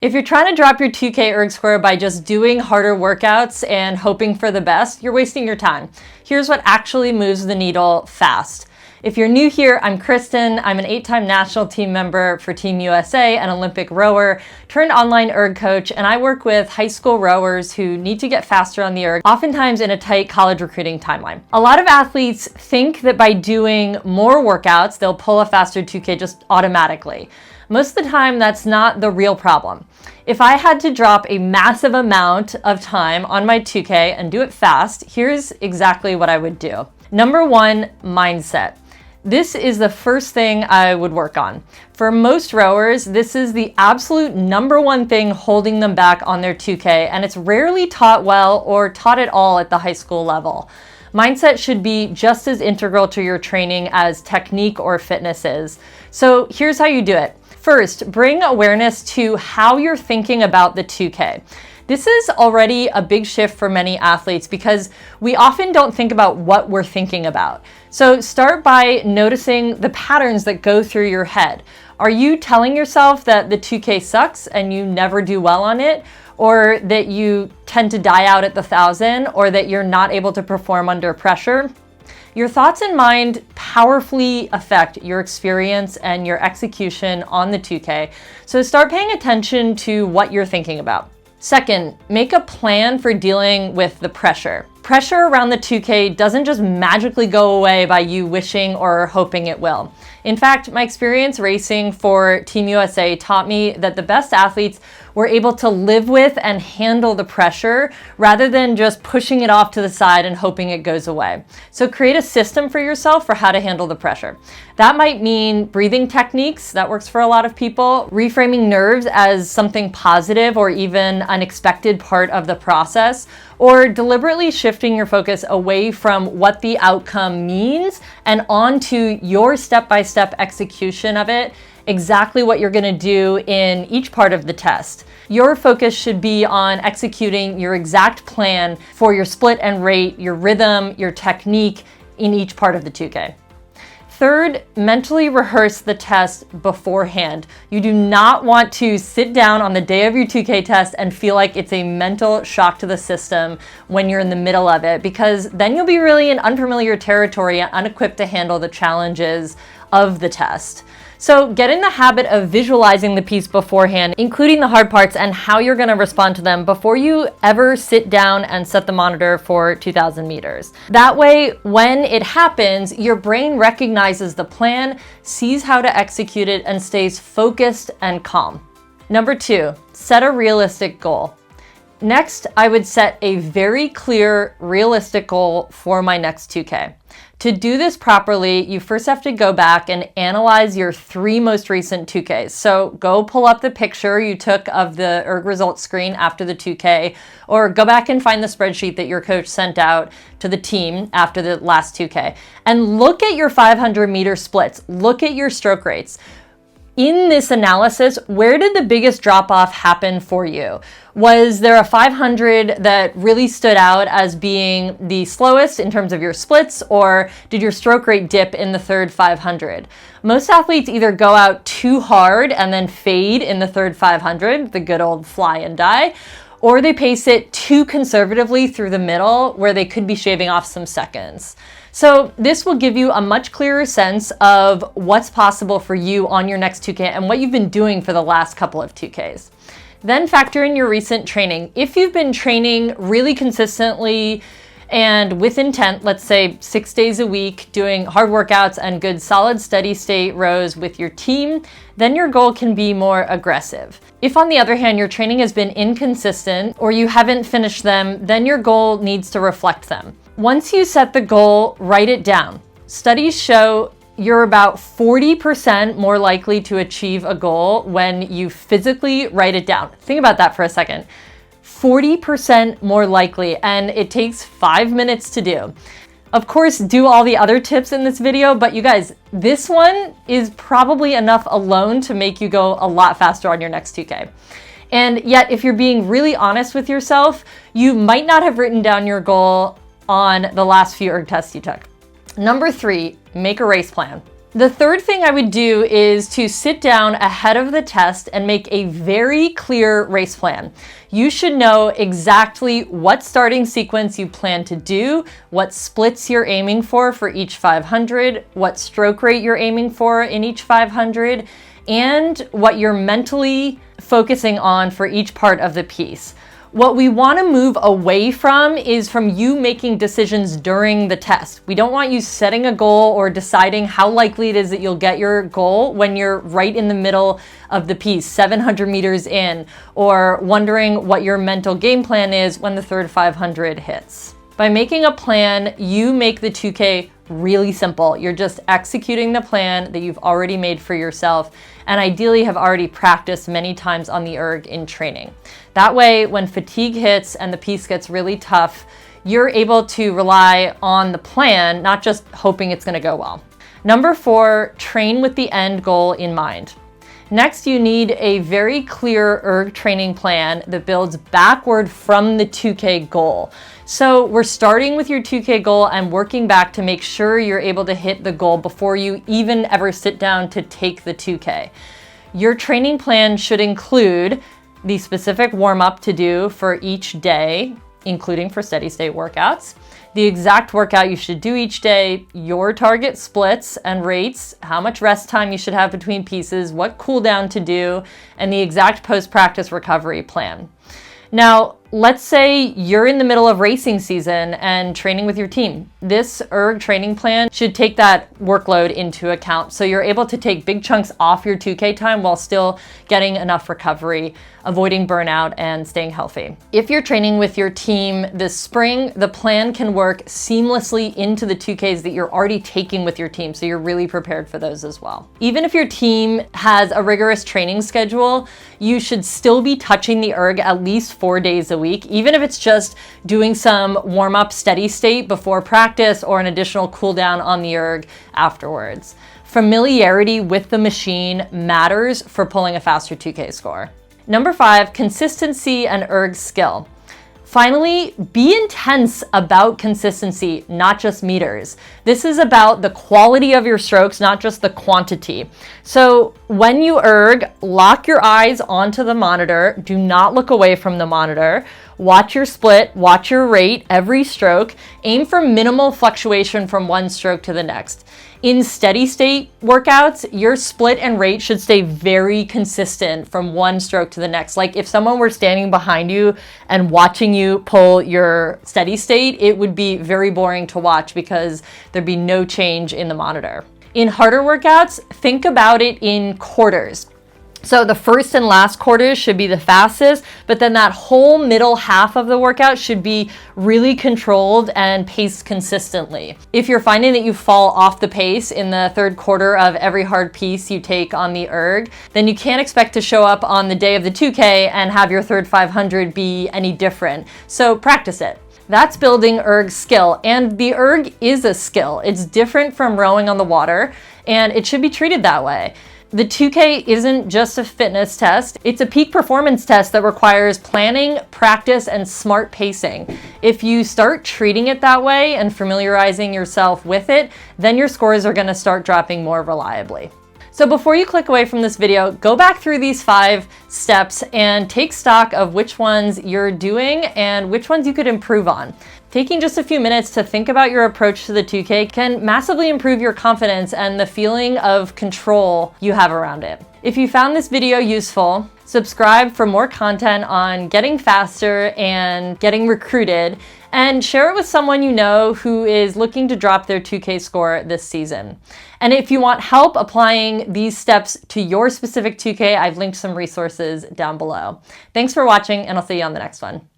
If you're trying to drop your 2K erg score by just doing harder workouts and hoping for the best, you're wasting your time. Here's what actually moves the needle fast. If you're new here, I'm Kristin. I'm an 8-time national team member for Team USA, an Olympic rower, turned online erg coach, and I work with high school rowers who need to get faster on the erg, oftentimes in a tight college recruiting timeline. A lot of athletes think that by doing more workouts, they'll pull a faster 2K just automatically. Most of the time, that's not the real problem. If I had to drop a massive amount of time on my 2K and do it fast, here's exactly what I would do. Number one, mindset. This is the first thing I would work on. For most rowers, this is the absolute number one thing holding them back on their 2K, and it's rarely taught well or taught at all at the high school level. Mindset should be just as integral to your training as technique or fitness is. So here's how you do it. First, bring awareness to how you're thinking about the 2K. This is already a big shift for many athletes because we often don't think about what we're thinking about. So start by noticing the patterns that go through your head. Are you telling yourself that the 2K sucks and you never do well on it? Or that you tend to die out at the 1,000? Or that you're not able to perform under pressure? Your thoughts and mind powerfully affect your experience and your execution on the 2K, so start paying attention to what you're thinking about. Second, make a plan for dealing with the pressure. Pressure around the 2K doesn't just magically go away by you wishing or hoping it will. In fact, my experience racing for Team USA taught me that the best athletes were able to live with and handle the pressure rather than just pushing it off to the side and hoping it goes away. So create a system for yourself for how to handle the pressure. That might mean breathing techniques, that works for a lot of people, reframing nerves as something positive or even unexpected part of the process, or deliberately shifting your focus away from what the outcome means and onto your step-by-step execution of it, exactly what you're gonna do in each part of the test. Your focus should be on executing your exact plan for your split and rate, your rhythm, your technique in each part of the 2K. Third, mentally rehearse the test beforehand. You do not want to sit down on the day of your 2K test and feel like it's a mental shock to the system when you're in the middle of it, because then you'll be really in unfamiliar territory and unequipped to handle the challenges of the test. So get in the habit of visualizing the piece beforehand, including the hard parts and how you're gonna respond to them before you ever sit down and set the monitor for 2,000 meters. That way, when it happens, your brain recognizes the plan, sees how to execute it, and stays focused and calm. Number two, set a realistic goal. Next, I would set a very clear, realistic goal for my next 2K. To do this properly, you first have to go back and analyze your 3 most recent 2Ks. So go pull up the picture you took of the erg results screen after the 2K, or go back and find the spreadsheet that your coach sent out to the team after the last 2K. And look at your 500-meter splits. Look at your stroke rates. In this analysis, where did the biggest drop-off happen for you? Was there a 500 that really stood out as being the slowest in terms of your splits, or did your stroke rate dip in the third 500? Most athletes either go out too hard and then fade in the third 500, the good old fly and die, or they pace it too conservatively through the middle where they could be shaving off some seconds. So this will give you a much clearer sense of what's possible for you on your next 2K and what you've been doing for the last couple of 2Ks. Then factor in your recent training. If you've been training really consistently and with intent, let's say 6 days a week, doing hard workouts and good solid steady state rows with your team, then your goal can be more aggressive. If on the other hand, your training has been inconsistent or you haven't finished them, then your goal needs to reflect them. Once you set the goal, write it down. Studies show you're about 40% more likely to achieve a goal when you physically write it down. Think about that for a second. 40% more likely, and it takes 5 minutes to do. Of course, do all the other tips in this video, but you guys, this one is probably enough alone to make you go a lot faster on your next 2K. And yet, if you're being really honest with yourself, you might not have written down your goal on the last few erg tests you took. Number 3, make a race plan. The third thing I would do is to sit down ahead of the test and make a very clear race plan. You should know exactly what starting sequence you plan to do, what splits you're aiming for each 500, what stroke rate you're aiming for in each 500, and what you're mentally focusing on for each part of the piece. What we want to move away from is from you making decisions during the test. We don't want you setting a goal or deciding how likely it is that you'll get your goal when you're right in the middle of the piece, 700 meters in, or wondering what your mental game plan is when the third 500 hits. By making a plan, you make the 2K really simple. You're just executing the plan that you've already made for yourself and ideally have already practiced many times on the erg in training. That way, when fatigue hits and the piece gets really tough, you're able to rely on the plan, not just hoping it's gonna go well. Number 4, train with the end goal in mind. Next, you need a very clear erg training plan that builds backward from the 2K goal. So we're starting with your 2K goal and working back to make sure you're able to hit the goal before you even ever sit down to take the 2K. Your training plan should include the specific warm-up to do for each day, including for steady state workouts, the exact workout you should do each day, your target splits and rates, how much rest time you should have between pieces, what cool down to do, and the exact post-practice recovery plan. Now, let's say you're in the middle of racing season and training with your team. This erg training plan should take that workload into account, so you're able to take big chunks off your 2K time while still getting enough recovery, avoiding burnout, and staying healthy. If you're training with your team this spring, the plan can work seamlessly into the 2Ks that you're already taking with your team, so you're really prepared for those as well. Even if your team has a rigorous training schedule, you should still be touching the erg at least 4 days a week, even if it's just doing some warm-up steady state before practice or an additional cool down on the erg afterwards. Familiarity with the machine matters for pulling a faster 2K score. Number 5, consistency and erg skill. Finally, be intense about consistency, not just meters. This is about the quality of your strokes, not just the quantity. So when you erg, lock your eyes onto the monitor. Do not look away from the monitor. Watch your split, watch your rate every stroke. Aim for minimal fluctuation from one stroke to the next. In steady state workouts, your split and rate should stay very consistent from one stroke to the next. Like if someone were standing behind you and watching you pull your steady state, it would be very boring to watch because there'd be no change in the monitor. In harder workouts, think about it in quarters. So the first and last quarters should be the fastest, but then that whole middle half of the workout should be really controlled and paced consistently. If you're finding that you fall off the pace in the third quarter of every hard piece you take on the erg, then you can't expect to show up on the day of the 2K and have your third 500 be any different. So practice it. That's building erg skill, and the erg is a skill. It's different from rowing on the water, and it should be treated that way. The 2K isn't just a fitness test, it's a peak performance test that requires planning, practice, and smart pacing. If you start treating it that way and familiarizing yourself with it, then your scores are gonna start dropping more reliably. So before you click away from this video, go back through these 5 steps and take stock of which ones you're doing and which ones you could improve on. Taking just a few minutes to think about your approach to the 2K can massively improve your confidence and the feeling of control you have around it. If you found this video useful, subscribe for more content on getting faster and getting recruited, and share it with someone you know who is looking to drop their 2K score this season. And if you want help applying these steps to your specific 2K, I've linked some resources down below. Thanks for watching, and I'll see you on the next one.